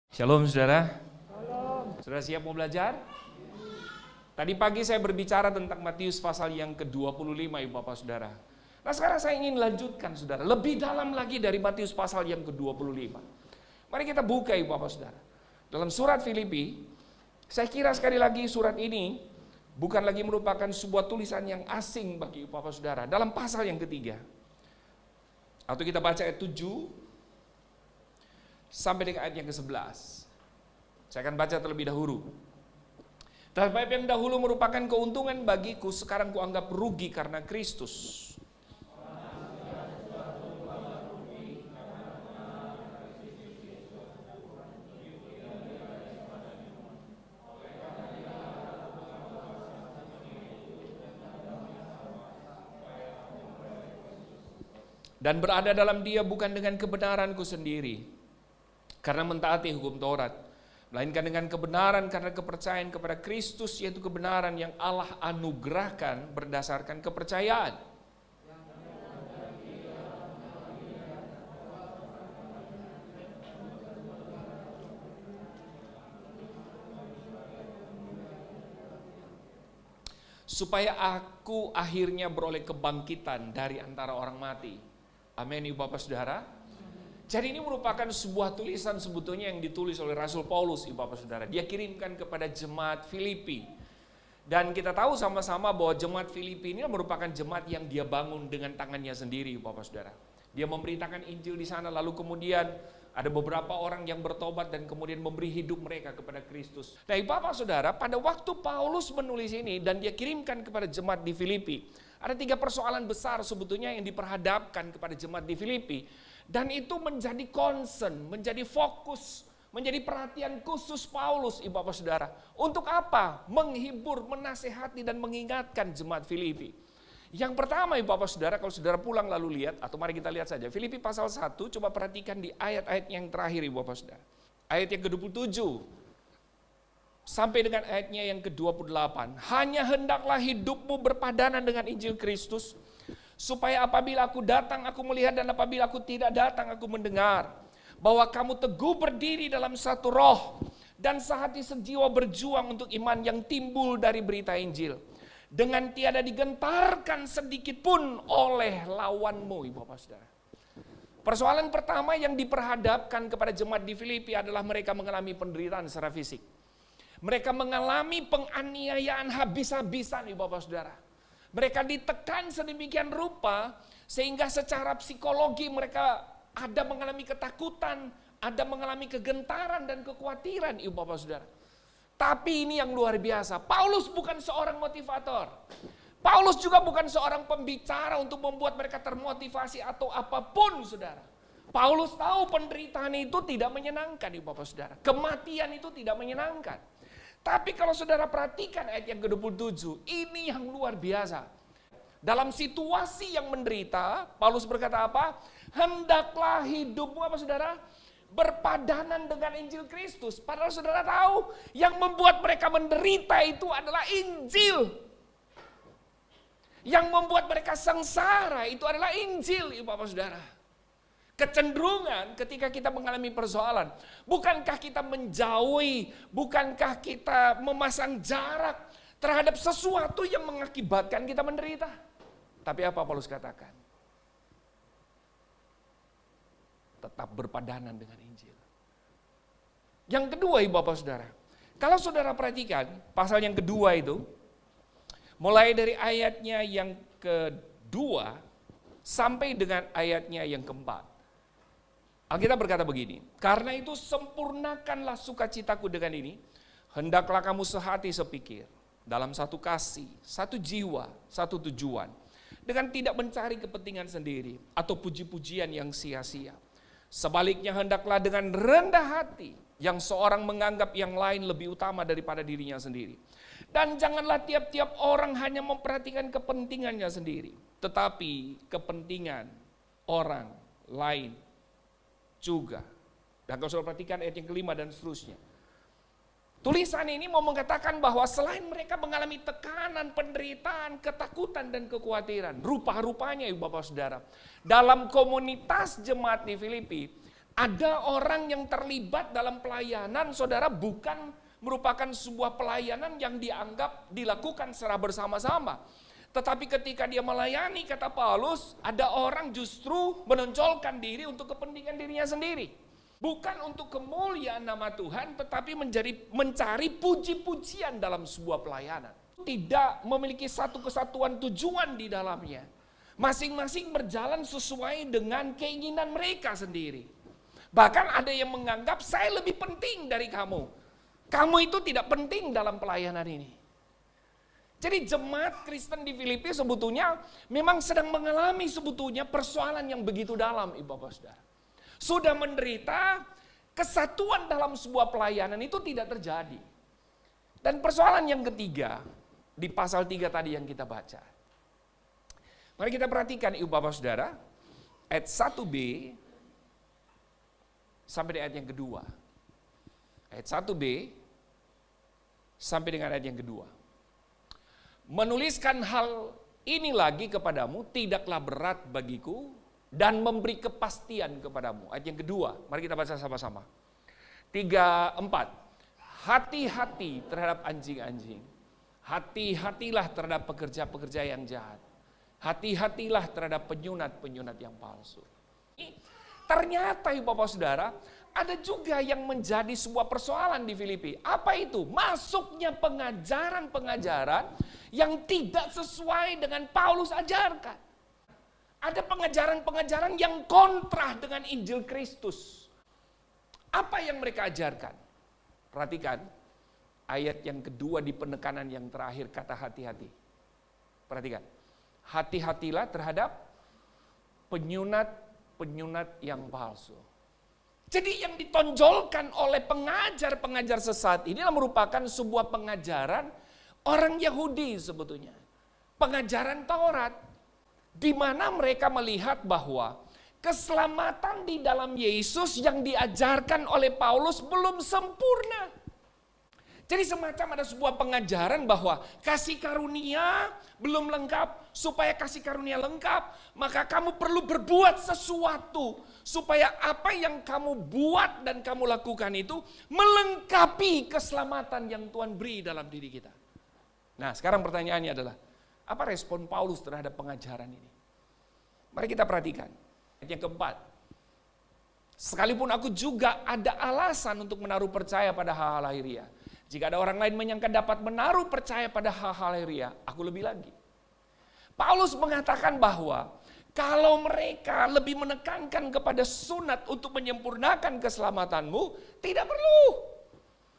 Shalom saudara. Saudara siap mau belajar? Tadi pagi saya berbicara tentang Matius pasal yang ke-25 Ibu Bapak Saudara. Nah sekarang saya ingin lanjutkan saudara, lebih dalam lagi dari Matius pasal yang ke-25. Mari kita buka Ibu Bapak Saudara. Dalam surat Filipi, saya kira sekali lagi surat ini bukan lagi merupakan sebuah tulisan yang asing bagi Ibu Bapak Saudara. Dalam pasal yang ketiga, atau kita baca ayat 7 sampai dengan ayat yang ke-11. Saya akan baca terlebih dahulu. Dan bab yang dahulu merupakan keuntungan bagiku, sekarang kuanggap rugi karena Kristus. Dan berada dalam Dia bukan dengan kebenaranku sendiri, karena mentaati hukum Taurat, melainkan dengan kebenaran karena kepercayaan kepada Kristus, yaitu kebenaran yang Allah anugerahkan berdasarkan kepercayaan. Supaya aku akhirnya beroleh kebangkitan dari antara orang mati. Amin Ibu Bapak Saudara. Jadi ini merupakan sebuah tulisan sebetulnya yang ditulis oleh Rasul Paulus, Ibu Bapak Saudara. Dia kirimkan kepada jemaat Filipi. Dan kita tahu sama-sama bahwa jemaat Filipi ini merupakan jemaat yang dia bangun dengan tangannya sendiri, Ibu Bapak Saudara. Dia memberitakan Injil di sana, lalu kemudian ada beberapa orang yang bertobat dan kemudian memberi hidup mereka kepada Kristus. Nah, Ibu Bapak Saudara, pada waktu Paulus menulis ini dan dia kirimkan kepada jemaat di Filipi, ada 3 persoalan besar sebetulnya yang diperhadapkan kepada jemaat di Filipi. Dan itu menjadi concern, menjadi fokus, menjadi perhatian khusus Paulus, Ibu Bapak Saudara. Untuk apa? Menghibur, menasehati dan mengingatkan jemaat Filipi. Yang pertama Ibu Bapak Saudara, kalau saudara pulang lalu lihat, atau mari kita lihat saja. Filipi pasal 1, coba perhatikan di ayat-ayat yang terakhir Ibu Bapak Saudara. Ayat yang ke-27 sampai dengan ayatnya yang ke-28. Hanya hendaklah hidupmu berpadanan dengan Injil Kristus, supaya apabila aku datang aku melihat dan apabila aku tidak datang aku mendengar. Bahwa kamu teguh berdiri dalam satu roh dan sehati sejiwa berjuang untuk iman yang timbul dari berita Injil. Dengan tiada digentarkan sedikit pun oleh lawanmu, Ibu Bapak Saudara. Persoalan pertama yang diperhadapkan kepada jemaat di Filipi adalah mereka mengalami penderitaan secara fisik. Mereka mengalami penganiayaan habis-habisan, Ibu Bapak Saudara. Mereka ditekan sedemikian rupa sehingga secara psikologi mereka ada mengalami ketakutan, ada mengalami kegentaran dan kekhawatiran, Ibu Bapak Saudara. Tapi ini yang luar biasa, Paulus bukan seorang motivator. Paulus juga bukan seorang pembicara untuk membuat mereka termotivasi atau apapun, Saudara. Paulus tahu penderitaan itu tidak menyenangkan, Ibu Bapak Saudara. Kematian itu tidak menyenangkan. Tapi kalau saudara perhatikan ayat yang ke-27, ini yang luar biasa. Dalam situasi yang menderita, Paulus berkata apa? Hendaklah hidupmu apa saudara? Berpadanan dengan Injil Kristus. Padahal saudara tahu, yang membuat mereka menderita itu adalah Injil. Yang membuat mereka sengsara itu adalah Injil, Ibu Bapak Saudara. Kecenderungan ketika kita mengalami persoalan, bukankah kita menjauhi, bukankah kita memasang jarak terhadap sesuatu yang mengakibatkan kita menderita? Tapi apa Paulus katakan? Tetap berpadanan dengan Injil. Yang kedua Ibu Bapak Saudara, kalau saudara perhatikan pasal yang kedua itu, mulai dari ayatnya yang kedua sampai dengan ayatnya yang keempat. Alkitab berkata begini, karena itu sempurnakanlah sukacitaku dengan ini, hendaklah kamu sehati sepikir, dalam satu kasih, satu jiwa, satu tujuan, dengan tidak mencari kepentingan sendiri, atau puji-pujian yang sia-sia. Sebaliknya hendaklah dengan rendah hati, yang seorang menganggap yang lain lebih utama daripada dirinya sendiri. Dan janganlah tiap-tiap orang hanya memperhatikan kepentingannya sendiri, tetapi kepentingan orang lain juga. Dan kalau saudara perhatikan ayat yang kelima dan seterusnya. Tulisan ini mau mengatakan bahwa selain mereka mengalami tekanan, penderitaan, ketakutan dan kekhawatiran, rupa-rupanya Ibu Bapak Saudara, dalam komunitas jemaat di Filipi Ada orang yang terlibat dalam pelayanan, saudara, bukan merupakan sebuah pelayanan yang dianggap dilakukan secara bersama-sama. Tetapi ketika dia melayani, kata Paulus, ada orang justru menonjolkan diri untuk kepentingan dirinya sendiri. Bukan untuk kemuliaan nama Tuhan, tetapi mencari puji-pujian dalam sebuah pelayanan. Tidak memiliki satu kesatuan tujuan di dalamnya. Masing-masing berjalan sesuai dengan keinginan mereka sendiri. Bahkan ada yang menganggap saya lebih penting dari kamu. Kamu itu tidak penting dalam pelayanan ini. Jadi jemaat Kristen di Filipi sebetulnya memang sedang mengalami sebetulnya persoalan yang begitu dalam, Ibu Bapak Saudara. Sudah menderita kesatuan dalam sebuah pelayanan itu tidak terjadi. Dan persoalan yang ketiga di pasal 3 tadi yang kita baca. Mari kita perhatikan Ibu Bapak Saudara, ayat 1b sampai di ayat yang kedua. Ayat 1b sampai dengan ayat yang kedua. Menuliskan hal ini lagi kepadamu tidaklah berat bagiku dan memberi kepastian kepadamu. Ayat yang kedua, mari kita baca sama-sama. 3, 4. Hati-hati terhadap anjing-anjing. Hati-hatilah terhadap pekerja-pekerja yang jahat. Hati-hatilah terhadap penyunat-penyunat yang palsu. Ternyata Ibu Bapak Saudara, ada juga yang menjadi sebuah persoalan di Filipi. Apa itu? Masuknya pengajaran-pengajaran yang tidak sesuai dengan Paulus ajarkan. Ada pengajaran-pengajaran yang kontra dengan Injil Kristus. Apa yang mereka ajarkan? Perhatikan ayat yang kedua di penekanan yang terakhir, kata hati-hati. Perhatikan. Hati-hatilah terhadap penyunat yang palsu. Jadi yang ditonjolkan oleh pengajar-pengajar sesat ini merupakan sebuah pengajaran orang Yahudi sebetulnya. Pengajaran Taurat. Di mana mereka melihat bahwa keselamatan di dalam Yesus yang diajarkan oleh Paulus belum sempurna. Jadi semacam ada sebuah pengajaran bahwa kasih karunia belum lengkap. Supaya kasih karunia lengkap, maka kamu perlu berbuat sesuatu. Supaya apa yang kamu buat dan kamu lakukan itu melengkapi keselamatan yang Tuhan beri dalam diri kita. Nah sekarang pertanyaannya adalah, apa respon Paulus terhadap pengajaran ini? Mari kita perhatikan. Yang keempat, sekalipun aku juga ada alasan untuk menaruh percaya pada hal-hal lahiriah. Jika ada orang lain menyangka dapat menaruh percaya pada hal-hal lahiriah, aku lebih lagi. Paulus mengatakan bahwa kalau mereka lebih menekankan kepada sunat untuk menyempurnakan keselamatanmu, tidak perlu.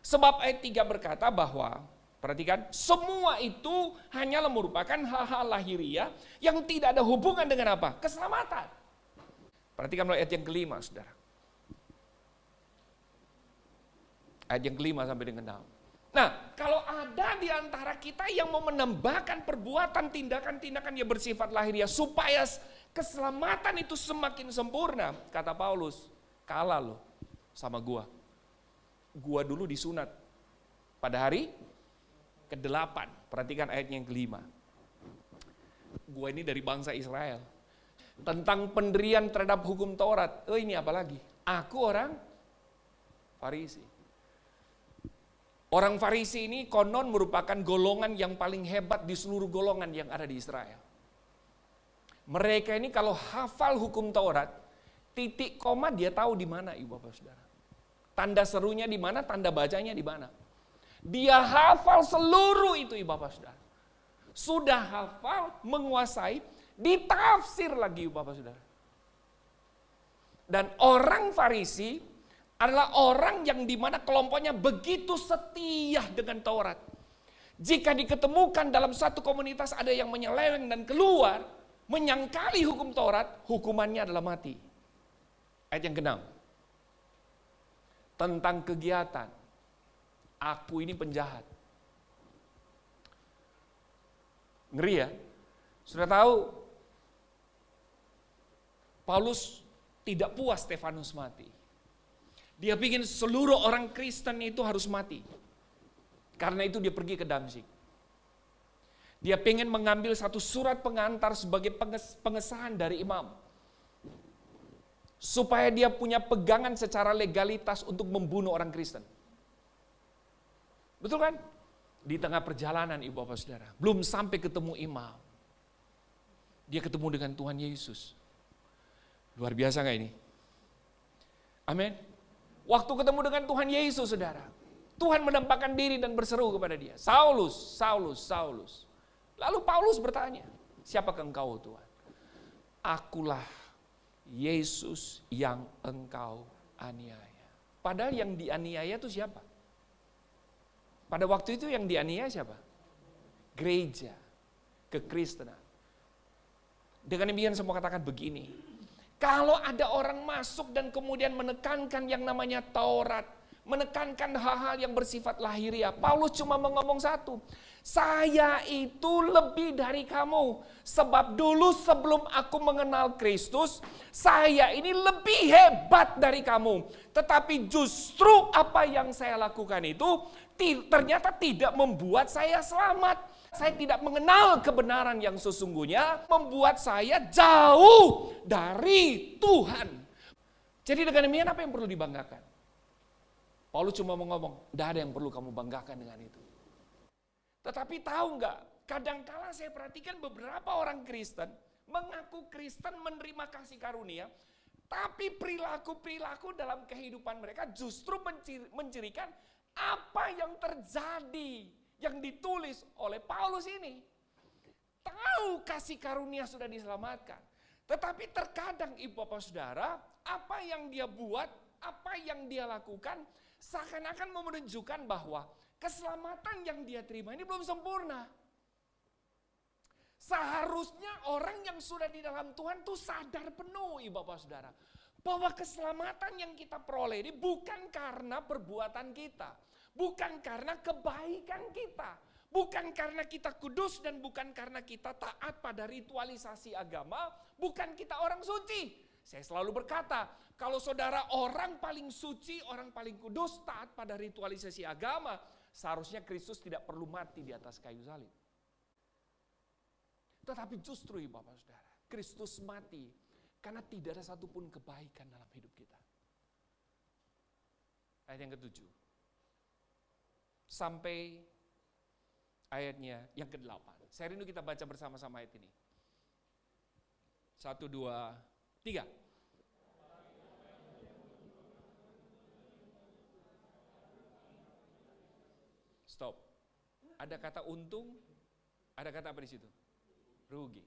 Sebab ayat 3 berkata bahwa, perhatikan, semua itu hanyalah merupakan hal-hal lahiriah yang tidak ada hubungan dengan apa? Keselamatan. Perhatikan ayat yang kelima, saudara. Ayat yang kelima sampai dengan 6. Nah, kalau ada di antara kita yang mau menambahkan perbuatan tindakan-tindakan yang bersifat lahiriah supaya keselamatan itu semakin sempurna, kata Paulus, kalah loh sama gua. Gua dulu disunat pada hari ke-8. Perhatikan ayatnya yang kelima. Gua ini dari bangsa Israel. Tentang pendirian terhadap hukum Taurat. Oh ini apa lagi? Aku orang Farisi. Orang Farisi ini konon merupakan golongan yang paling hebat di seluruh golongan yang ada di Israel. Mereka ini kalau hafal hukum Taurat, titik koma dia tahu di mana, Ibu Bapak Saudara. Tanda serunya di mana, tanda bacanya di mana. Dia hafal seluruh itu, Ibu Bapak Saudara. Sudah hafal, menguasai, ditafsir lagi, Ibu Bapak Saudara. Dan orang Farisi adalah orang yang dimana kelompoknya begitu setia dengan Taurat. Jika diketemukan dalam satu komunitas ada yang menyeleweng dan keluar, menyangkali hukum Taurat, hukumannya adalah mati. Ayat yang ke-6. Tentang kegiatan, aku ini penjahat. Ngeri ya? Sudah tahu, Paulus tidak puas Stefanus mati. Dia ingin seluruh orang Kristen itu harus mati. Karena itu dia pergi ke Damsyik. Dia ingin mengambil satu surat pengantar sebagai pengesahan dari imam. supaya dia punya pegangan secara legalitas untuk membunuh orang Kristen. Betul kan? Di tengah perjalanan ibu bapak saudara, belum sampai ketemu imam, dia ketemu dengan Tuhan Yesus. Luar biasa gak ini? Amin. Waktu ketemu dengan Tuhan Yesus saudara, Tuhan menampakkan diri dan berseru kepada dia, Saulus, Saulus, Saulus. Lalu Paulus bertanya, siapakah engkau Tuhan? Akulah Yesus yang engkau aniaya. Padahal yang dianiaya itu siapa? Pada waktu itu yang dianiaya siapa? Gereja, kekristenan. Dengan demikian saya mau katakan begini, kalau ada orang masuk dan kemudian menekankan yang namanya Taurat, menekankan hal-hal yang bersifat lahiriah, Paulus cuma ngomong satu, saya itu lebih dari kamu, sebab dulu sebelum aku mengenal Kristus, saya ini lebih hebat dari kamu. Tetapi justru apa yang saya lakukan itu ternyata tidak membuat saya selamat. Saya tidak mengenal kebenaran yang sesungguhnya, membuat saya jauh dari Tuhan. Jadi dengan demikian apa yang perlu dibanggakan? Paulus cuma ngomong, tidak ada yang perlu kamu banggakan dengan itu. Tetapi tahu nggak, kadangkala saya perhatikan beberapa orang Kristen, mengaku Kristen menerima kasih karunia, tapi perilaku-perilaku dalam kehidupan mereka justru mencirikan apa yang terjadi, yang ditulis oleh Paulus ini. Tahu kasih karunia sudah diselamatkan, tetapi terkadang ibu bapak saudara, apa yang dia buat, apa yang dia lakukan, seakan-akan menunjukkan bahwa keselamatan yang dia terima ini belum sempurna. Seharusnya orang yang sudah di dalam Tuhan itu sadar penuh ibu bapak saudara, bahwa keselamatan yang kita peroleh ini bukan karena perbuatan kita, bukan karena kebaikan kita, bukan karena kita kudus dan bukan karena kita taat pada ritualisasi agama, bukan kita orang suci. Saya selalu berkata, kalau saudara orang paling suci, orang paling kudus, taat pada ritualisasi agama, seharusnya Kristus tidak perlu mati di atas kayu salib. Tetapi justru ibu bapak saudara, Kristus mati karena tidak ada satupun kebaikan dalam hidup kita. Ayat yang ke-7 sampai ayatnya yang ke-8. Saya rindu kita baca bersama-sama ayat ini. 1, 2, 3. Stop. Ada kata untung, ada kata apa di situ? Rugi.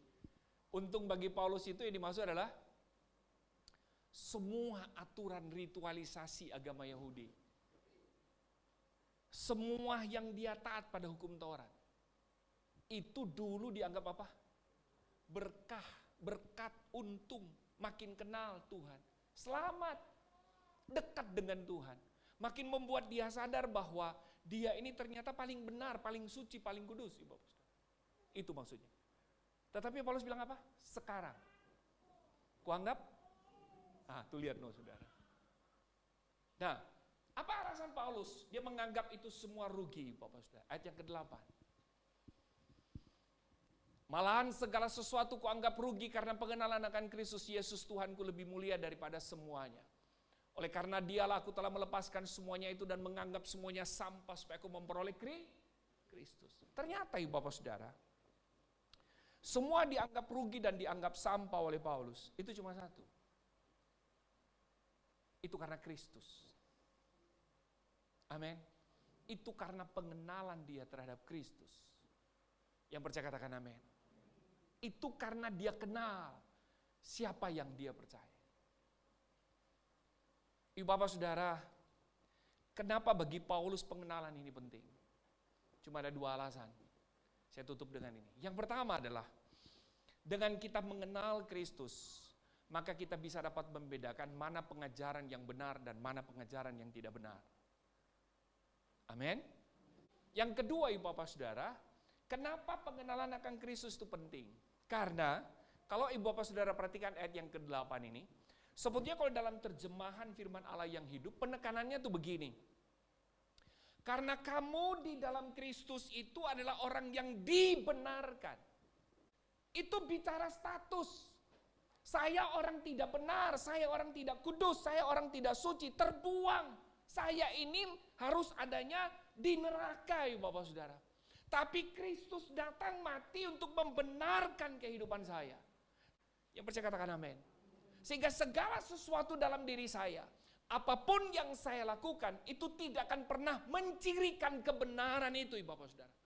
Untung bagi Paulus itu yang dimaksud adalah semua aturan ritualisasi agama Yahudi. Semua yang dia taat pada hukum Taurat. Itu dulu dianggap apa? Berkah, berkat, untung, makin kenal Tuhan. Selamat, dekat dengan Tuhan. Makin membuat dia sadar bahwa dia ini ternyata paling benar, paling suci, paling kudus. Itu maksudnya. Tetapi Paulus bilang apa? Sekarang. Kuanggap? Tuh lihat saudara. Nah, apa alasan Paulus? Dia menganggap itu semua rugi, Bapak Saudara. Ayat yang ke-8. Malahan segala sesuatu kuanggap rugi karena pengenalan akan Kristus Yesus Tuhanku lebih mulia daripada semuanya. Oleh karena dialah aku telah melepaskan semuanya itu dan menganggap semuanya sampah supaya aku memperoleh Kristus. Ternyata ibu bapak saudara, semua dianggap rugi dan dianggap sampah oleh Paulus. Itu cuma satu. Itu karena Kristus. Amin. Itu karena pengenalan dia terhadap Kristus. Yang percaya katakan amin. Itu karena dia kenal siapa yang dia percaya. Ibu bapak saudara, kenapa bagi Paulus pengenalan ini penting? Cuma ada dua alasan. Saya tutup dengan ini. Yang pertama adalah, dengan kita mengenal Kristus, maka kita bisa dapat membedakan mana pengajaran yang benar dan mana pengajaran yang tidak benar. Amin. Yang kedua ibu bapak saudara, kenapa pengenalan akan Kristus itu penting? Karena kalau ibu bapak saudara perhatikan ayat yang ke-8 ini, sebetulnya kalau dalam terjemahan firman Allah yang hidup, penekanannya tuh begini. Karena kamu di dalam Kristus itu adalah orang yang dibenarkan. Itu bicara status. Saya orang tidak benar, saya orang tidak kudus, saya orang tidak suci, terbuang. Saya ini harus adanya di neraka ya Bapak Saudara. Tapi Kristus datang mati untuk membenarkan kehidupan saya. Yang percaya katakan amin. Sehingga segala sesuatu dalam diri saya, apapun yang saya lakukan, itu tidak akan pernah mencirikan kebenaran itu Bapak Saudara.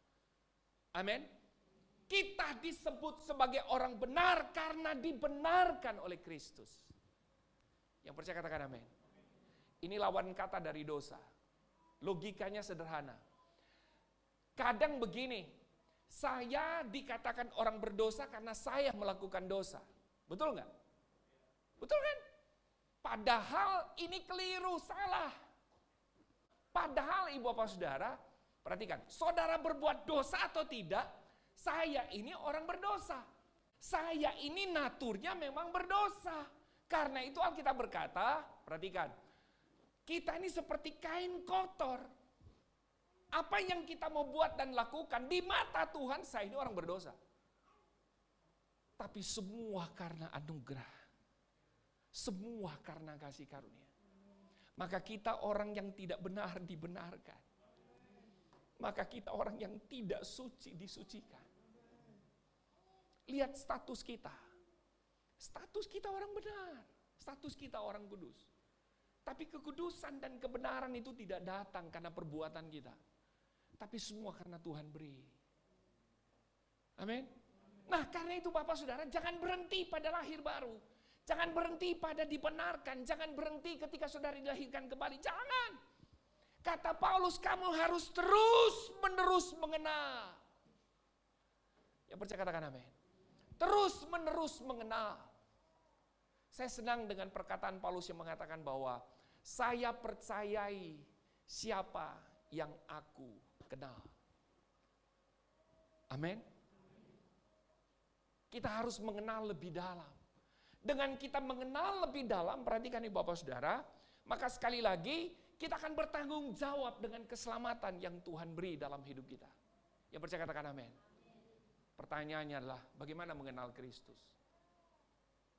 Amin. Kita disebut sebagai orang benar karena dibenarkan oleh Kristus. Yang percaya katakan amin. Ini lawan kata dari dosa. Logikanya sederhana. Kadang begini, saya dikatakan orang berdosa karena saya melakukan dosa. Betul nggak? Betul kan? Padahal ini keliru, salah. Padahal ibu bapak saudara, perhatikan, saudara berbuat dosa atau tidak, saya ini orang berdosa. Saya ini naturnya memang berdosa. Karena itu Alkitab berkata, perhatikan, kita ini seperti kain kotor. Apa yang kita mau buat dan lakukan, di mata Tuhan saya ini orang berdosa. Tapi semua karena anugerah. Semua karena kasih karunia. Maka kita orang yang tidak benar dibenarkan. Maka kita orang yang tidak suci disucikan. Lihat status kita. Status kita orang benar. Status kita orang kudus. Tapi kekudusan dan kebenaran itu tidak datang karena perbuatan kita. Tapi semua karena Tuhan beri. Amin. Nah karena itu Bapak Saudara jangan berhenti pada lahir baru. Jangan berhenti pada dibenarkan. Jangan berhenti ketika saudara dilahirkan kembali. Jangan. Kata Paulus, kamu harus terus-menerus mengenal. Yang percaya katakan amin. Terus-menerus mengenal. Saya senang dengan perkataan Paulus yang mengatakan bahwa saya percayai siapa yang aku kenal. Amin. Kita harus mengenal lebih dalam. Dengan kita mengenal lebih dalam, perhatikan nih Bapak Saudara, maka sekali lagi kita akan bertanggung jawab dengan keselamatan yang Tuhan beri dalam hidup kita. Yang percaya katakan amin. Pertanyaannya adalah bagaimana mengenal Kristus?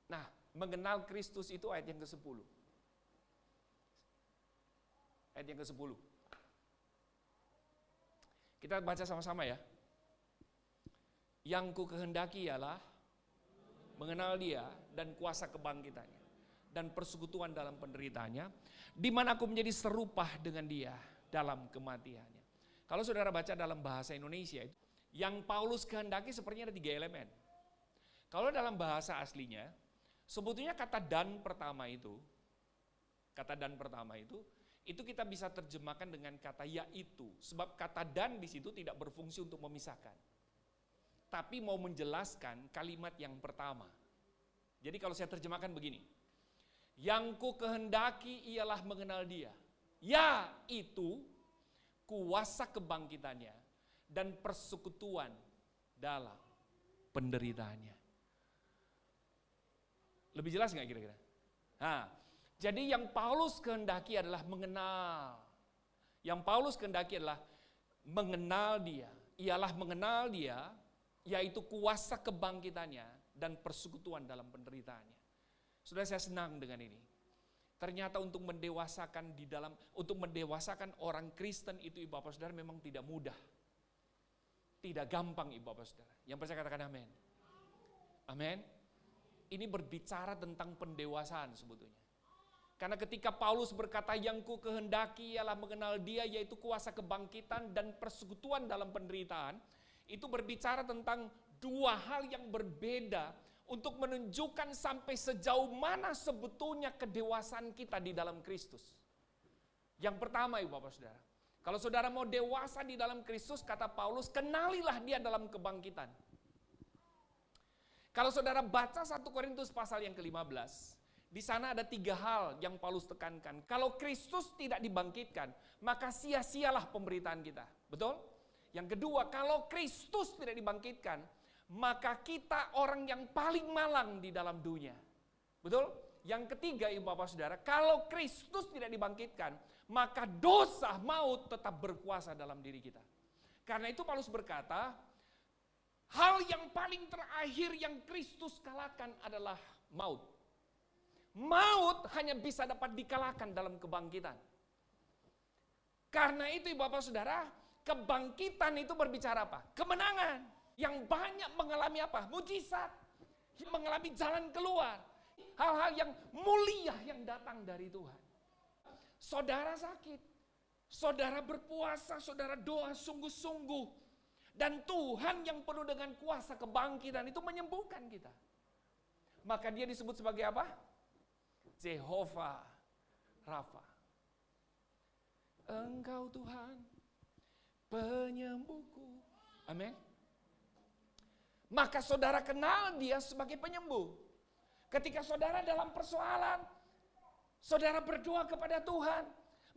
Nah, mengenal Kristus itu ayat yang ke-10. Ayat yang ke-10. Kita baca sama-sama ya. Yang ku kehendaki ialah mengenal Dia dan kuasa kebangkitannya dan persekutuan dalam penderitaannya, di mana aku menjadi serupa dengan Dia dalam kematiannya. Kalau saudara baca dalam bahasa Indonesia itu, yang Paulus kehendaki sepertinya ada 3 elemen. Kalau dalam bahasa aslinya, sebetulnya kata dan pertama itu kita bisa terjemahkan dengan kata yaitu, sebab kata dan di situ tidak berfungsi untuk memisahkan. Tapi mau menjelaskan kalimat yang pertama. Jadi kalau saya terjemahkan begini. Yang ku kehendaki ialah mengenal Dia. Yaitu kuasa kebangkitannya dan persekutuan dalam penderitaannya. Lebih jelas nggak kira-kira? Nah, jadi yang Paulus kehendaki adalah mengenal. Yang Paulus kehendaki adalah mengenal Dia. Ialah mengenal Dia, yaitu kuasa kebangkitannya dan persekutuan dalam penderitaannya. Sudah saya senang dengan ini. Ternyata untuk mendewasakan orang Kristen itu Ibu Bapak Saudara memang tidak mudah. Tidak gampang Ibu Bapak Saudara. Yang percaya katakan amin. Amin. Ini berbicara tentang pendewasaan sebetulnya. Karena ketika Paulus berkata yang ku kehendaki ialah mengenal Dia yaitu kuasa kebangkitan dan persekutuan dalam penderitaan, itu berbicara tentang 2 hal yang berbeda untuk menunjukkan sampai sejauh mana sebetulnya kedewasaan kita di dalam Kristus. Yang pertama Ibu Bapak Saudara, kalau saudara mau dewasa di dalam Kristus, kata Paulus, kenalilah Dia dalam kebangkitan. Kalau saudara baca 1 Korintus pasal yang ke-15, di sana ada 3 hal yang Paulus tekankan. Kalau Kristus tidak dibangkitkan, maka sia-sialah pemberitaan kita. Betul? Yang kedua, kalau Kristus tidak dibangkitkan, maka kita orang yang paling malang di dalam dunia. Betul? Yang ketiga, Ibu Bapak Saudara, kalau Kristus tidak dibangkitkan, maka dosa maut tetap berkuasa dalam diri kita. Karena itu Paulus berkata, hal yang paling terakhir yang Kristus kalahkan adalah Maut. Maut hanya bisa dapat dikalahkan dalam kebangkitan. Karena itu Bapak Saudara, kebangkitan itu berbicara apa? Kemenangan. Yang banyak mengalami apa? Mujizat. Yang mengalami jalan keluar. Hal-hal yang mulia yang datang dari Tuhan. Saudara sakit. Saudara berpuasa, saudara doa sungguh-sungguh. Dan Tuhan yang penuh dengan kuasa kebangkitan itu menyembuhkan kita. Maka dia disebut sebagai apa? Jehovah Rafa. Engkau Tuhan, penyembuhku. Amin. Maka saudara kenal dia sebagai penyembuh. Ketika saudara dalam persoalan, saudara berdoa kepada Tuhan,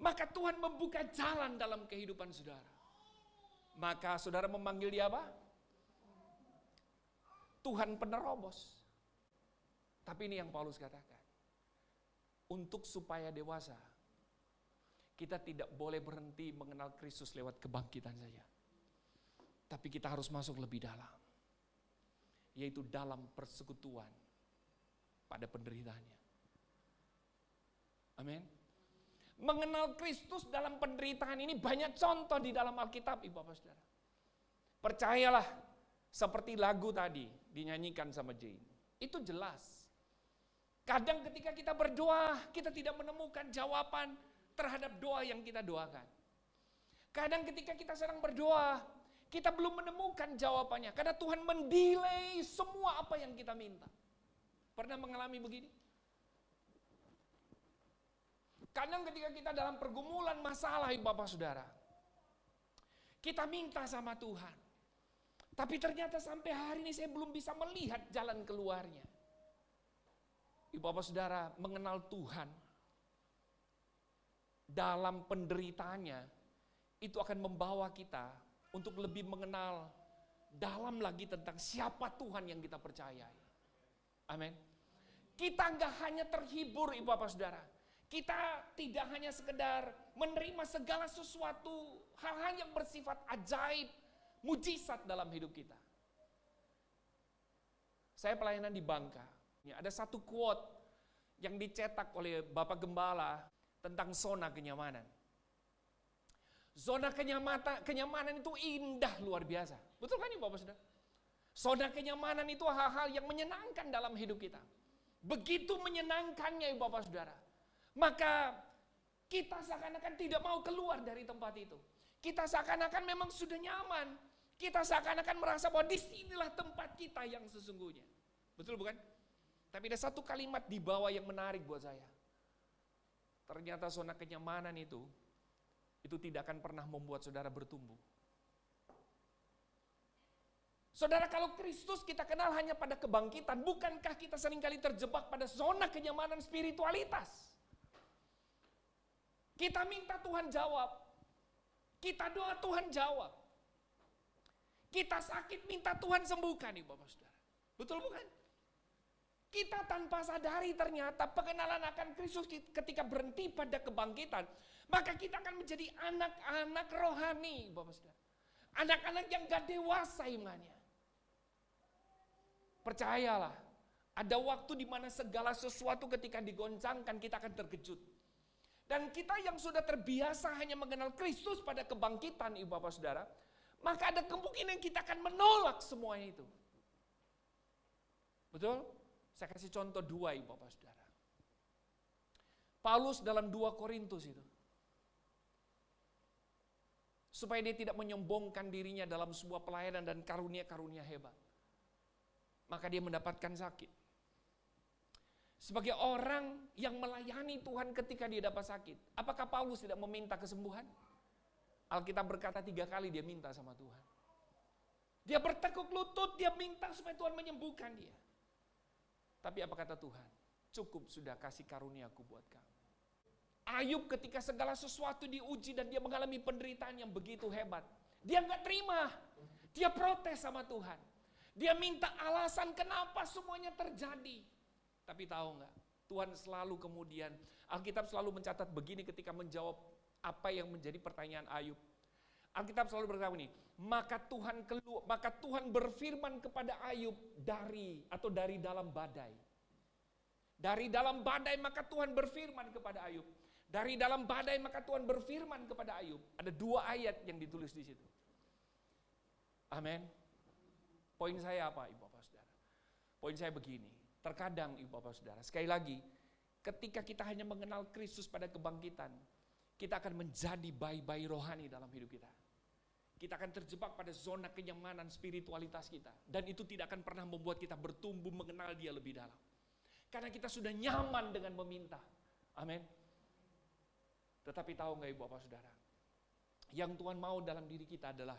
maka Tuhan membuka jalan dalam kehidupan saudara. Maka saudara memanggil dia apa? Tuhan penerobos. Tapi ini yang Paulus katakan. Untuk supaya dewasa, kita tidak boleh berhenti mengenal Kristus lewat kebangkitan saja. Tapi kita harus masuk lebih dalam. Yaitu dalam persekutuan pada penderitaannya. Amin. Mengenal Kristus dalam penderitaan ini banyak contoh di dalam Alkitab, Ibu Bapak Saudara. Percayalah, seperti lagu tadi dinyanyikan sama Jane. Itu jelas. Kadang ketika kita berdoa, kita tidak menemukan jawaban terhadap doa yang kita doakan. Kadang ketika kita sedang berdoa, kita belum menemukan jawabannya. Karena Tuhan mendelay semua apa yang kita minta. Pernah mengalami begini? Kadang ketika kita dalam pergumulan masalah, Ibu Bapak Saudara, kita minta sama Tuhan. Tapi ternyata sampai hari ini saya belum bisa melihat jalan keluarnya. Ibu Bapak Saudara, mengenal Tuhan dalam penderitaannya itu akan membawa kita untuk lebih mengenal dalam lagi tentang siapa Tuhan yang kita percayai. Amin. Kita nggak hanya terhibur, Ibu Bapak Saudara. Kita tidak hanya sekedar menerima segala sesuatu, hal-hal yang bersifat ajaib, mujizat dalam hidup kita. Saya pelayanan di Bangka. Ada satu quote yang dicetak oleh Bapak Gembala tentang zona kenyamanan. Zona kenyamanan itu indah luar biasa. Betul kan Ibu Bapak Saudara? Zona kenyamanan itu hal-hal yang menyenangkan dalam hidup kita. Begitu menyenangkannya Ibu Bapak Saudara. Maka kita seakan-akan tidak mau keluar dari tempat itu. Kita seakan-akan memang sudah nyaman. Kita seakan-akan merasa bahwa disinilah tempat kita yang sesungguhnya. Betul bukan? Tapi ada satu kalimat di bawah yang menarik buat saya. Ternyata zona kenyamanan itu tidak akan pernah membuat saudara bertumbuh. Saudara, kalau Kristus kita kenal hanya pada kebangkitan, bukankah kita seringkali terjebak pada zona kenyamanan spiritualitas? Kita minta Tuhan jawab. Kita doa Tuhan jawab. Kita sakit minta Tuhan sembuhkan, Ibu Bapak Saudara. Betul bukan? Kita tanpa sadari ternyata pengenalan akan Kristus ketika berhenti pada kebangkitan, maka kita akan menjadi anak-anak rohani, Bapak Saudara. Anak-anak yang gak dewasa imannya. Percayalah, ada waktu di mana segala sesuatu ketika digoncangkan kita akan terkejut. Dan kita yang sudah terbiasa hanya mengenal Kristus pada kebangkitan, Ibu Bapak Saudara, maka ada kemungkinan kita akan menolak semuanya itu. Betul? Saya kasih contoh 2 Ibu Bapak Saudara. Paulus dalam 2 Korintus itu. Supaya dia tidak menyombongkan dirinya dalam sebuah pelayanan dan karunia-karunia hebat. Maka dia mendapatkan sakit. Sebagai orang yang melayani Tuhan ketika dia dapat sakit. Apakah Paulus tidak meminta kesembuhan? Alkitab berkata 3 kali dia minta sama Tuhan. Dia bertekuk lutut, dia minta supaya Tuhan menyembuhkan dia. Tapi apa kata Tuhan? Cukup sudah kasih karuniaku buat kamu. Ayub ketika segala sesuatu diuji dan dia mengalami penderitaan yang begitu hebat. Dia nggak terima. Dia protes sama Tuhan. Dia minta alasan kenapa semuanya terjadi. Tapi tahu nggak? Tuhan selalu kemudian, Alkitab selalu mencatat begini ketika menjawab apa yang menjadi pertanyaan Ayub. Alkitab selalu berkata ini, maka Tuhan berfirman kepada Ayub dari dalam badai. Dari dalam badai maka Tuhan berfirman kepada Ayub. Dari dalam badai maka Tuhan berfirman kepada Ayub. Ada 2 ayat yang ditulis di situ. Amin. Poin saya apa, Ibu Bapak Saudara? Poin saya begini. Terkadang, Ibu Bapak Saudara, sekali lagi, ketika kita hanya mengenal Kristus pada kebangkitan, kita akan menjadi bayi-bayi rohani dalam hidup kita. Kita akan terjebak pada zona kenyamanan spiritualitas kita. Dan itu tidak akan pernah membuat kita bertumbuh mengenal Dia lebih dalam. Karena kita sudah nyaman dengan meminta. Amin. Tetapi tahu nggak Ibu Bapak Saudara? Yang Tuhan mau dalam diri kita adalah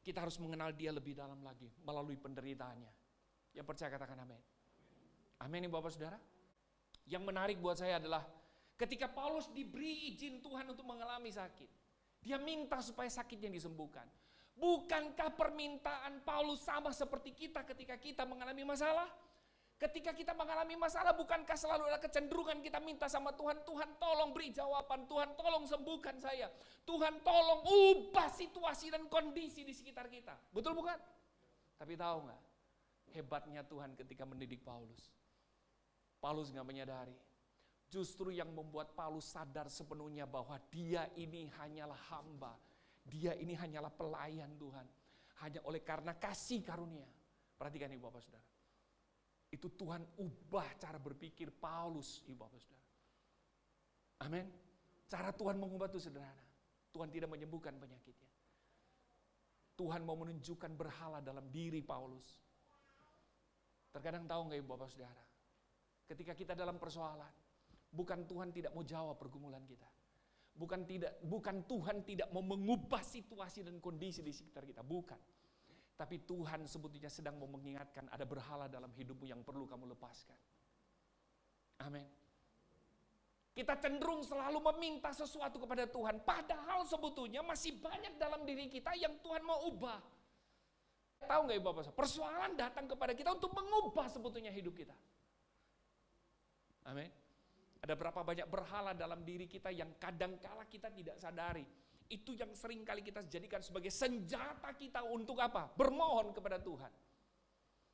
kita harus mengenal Dia lebih dalam lagi melalui penderitaannya. Yang percaya katakan amin. Amin Ibu Bapak Saudara. Yang menarik buat saya adalah ketika Paulus diberi izin Tuhan untuk mengalami sakit, dia minta supaya sakitnya disembuhkan. Bukankah permintaan Paulus sama seperti kita ketika kita mengalami masalah? Ketika kita mengalami masalah, bukankah selalu ada kecenderungan kita minta sama Tuhan, Tuhan tolong beri jawaban, Tuhan tolong sembuhkan saya, Tuhan tolong ubah situasi dan kondisi di sekitar kita. Betul bukan? Tapi tahu nggak, hebatnya Tuhan ketika mendidik Paulus. Paulus nggak menyadari, justru yang membuat Paulus sadar sepenuhnya bahwa dia ini hanyalah hamba, dia ini hanyalah pelayan Tuhan. Hanya oleh karena kasih karunia. Perhatikan Ibu Bapak Saudara. Itu Tuhan ubah cara berpikir Paulus, Ibu Bapak Saudara. Amin. Cara Tuhan mengubah itu sederhana. Tuhan tidak menyembuhkan penyakitnya. Tuhan mau menunjukkan berhala dalam diri Paulus. Terkadang tahu nggak Ibu Bapak Saudara, ketika kita dalam persoalan, bukan Tuhan tidak mau jawab pergumulan kita. Bukan Tuhan tidak mau mengubah situasi dan kondisi di sekitar kita, bukan. Tapi Tuhan sebetulnya sedang mau mengingatkan ada berhala dalam hidupmu yang perlu kamu lepaskan. Amin. Kita cenderung selalu meminta sesuatu kepada Tuhan, padahal sebetulnya masih banyak dalam diri kita yang Tuhan mau ubah. Tahu nggak Ibu Bapak? Persoalan datang kepada kita untuk mengubah sebetulnya hidup kita. Amin. Ada berapa banyak berhala dalam diri kita yang kadangkala kita tidak sadari. Itu yang sering kali kita jadikan sebagai senjata kita untuk apa? Bermohon kepada Tuhan.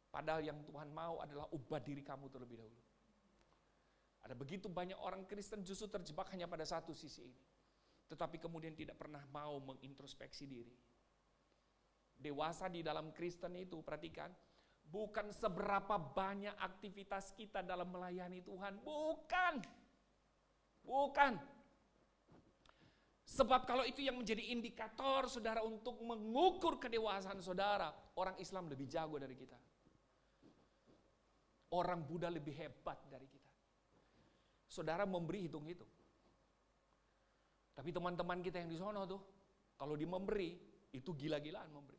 Padahal yang Tuhan mau adalah ubah diri kamu terlebih dahulu. Ada begitu banyak orang Kristen justru terjebak hanya pada satu sisi ini. Tetapi kemudian tidak pernah mau mengintrospeksi diri. Dewasa di dalam Kristen itu, perhatikan, bukan seberapa banyak aktivitas kita dalam melayani Tuhan. Bukan. Sebab kalau itu yang menjadi indikator saudara untuk mengukur kedewasaan saudara, orang Islam lebih jago dari kita. Orang Buddha lebih hebat dari kita. Saudara memberi hitung-hitung. Tapi teman-teman kita yang di sono tuh, kalau dia memberi, itu gila-gilaan memberi.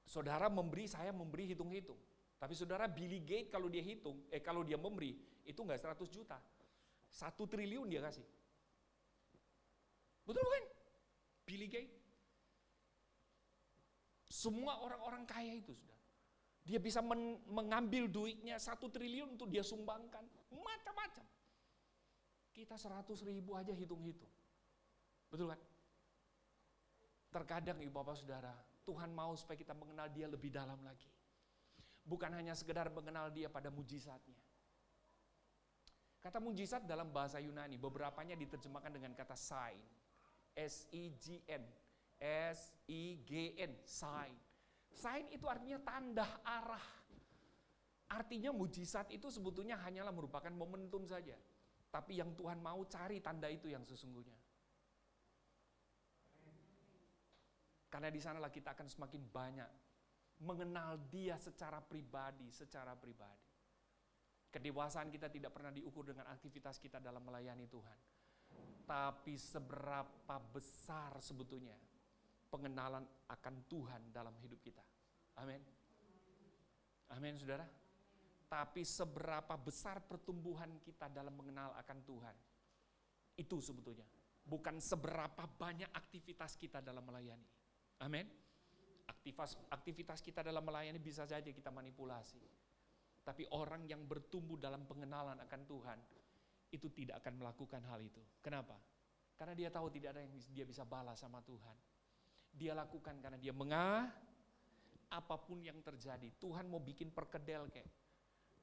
Saudara memberi, saya memberi hitung-hitung. Tapi saudara Billy Gates kalau dia hitung, kalau dia memberi, itu enggak 100 juta. 1 triliun dia kasih. Betul bukan? Billy Gates. Semua orang-orang kaya itu sudah. Dia bisa mengambil duitnya 1 triliun untuk dia sumbangkan. Macam-macam. Kita 100 ribu aja hitung-hitung. Betul kan? Terkadang Ibu Bapak Saudara, Tuhan mau supaya kita mengenal Dia lebih dalam lagi. Bukan hanya sekedar mengenal Dia pada mujizatnya. Kata mujizat dalam bahasa Yunani, beberapanya diterjemahkan dengan kata sign. S-I-G-N, sign. Sign itu artinya tanda arah. Artinya mujizat itu sebetulnya hanyalah merupakan momentum saja. Tapi yang Tuhan mau cari tanda itu yang sesungguhnya. Karena di sanalah kita akan semakin banyak mengenal Dia secara pribadi. Kedewasaan kita tidak pernah diukur dengan aktivitas kita dalam melayani Tuhan. Tapi seberapa besar sebetulnya pengenalan akan Tuhan dalam hidup kita. Amin. Amin saudara. Tapi seberapa besar pertumbuhan kita dalam mengenal akan Tuhan. Itu sebetulnya. Bukan seberapa banyak aktivitas kita dalam melayani. Amin. Aktivitas kita dalam melayani bisa saja kita manipulasi. Tapi orang yang bertumbuh dalam pengenalan akan Tuhan, itu tidak akan melakukan hal itu. Kenapa? Karena dia tahu tidak ada yang dia bisa balas sama Tuhan. Dia lakukan karena dia apapun yang terjadi. Tuhan mau bikin perkedel kayak.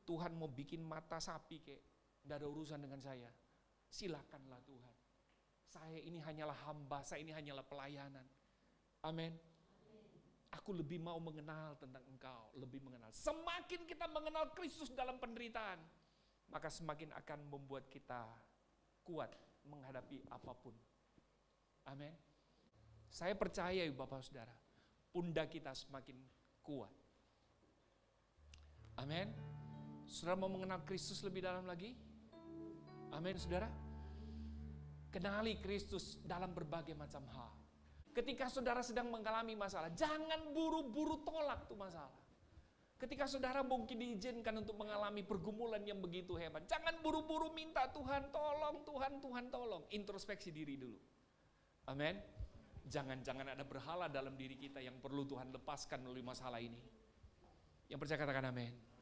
Tuhan mau bikin mata sapi kek, tidak ada urusan dengan saya. Silakanlah Tuhan. Saya ini hanyalah hamba, saya ini hanyalah pelayanan. Amin. Aku lebih mau mengenal tentang Engkau, lebih mengenal. Semakin kita mengenal Kristus dalam penderitaan, maka semakin akan membuat kita kuat menghadapi apapun. Amin. Saya percaya Bapak Saudara, pundak kita semakin kuat. Amin. Saudara mau mengenal Kristus lebih dalam lagi? Amin, saudara. Kenali Kristus dalam berbagai macam hal. Ketika saudara sedang mengalami masalah, jangan buru-buru tolak tuh masalah. Ketika saudara mungkin diizinkan untuk mengalami pergumulan yang begitu hebat, jangan buru-buru minta Tuhan tolong, Tuhan tolong. Introspeksi diri dulu. Amin. Jangan-jangan ada berhala dalam diri kita yang perlu Tuhan lepaskan melalui masalah ini. Yang percaya katakan amin.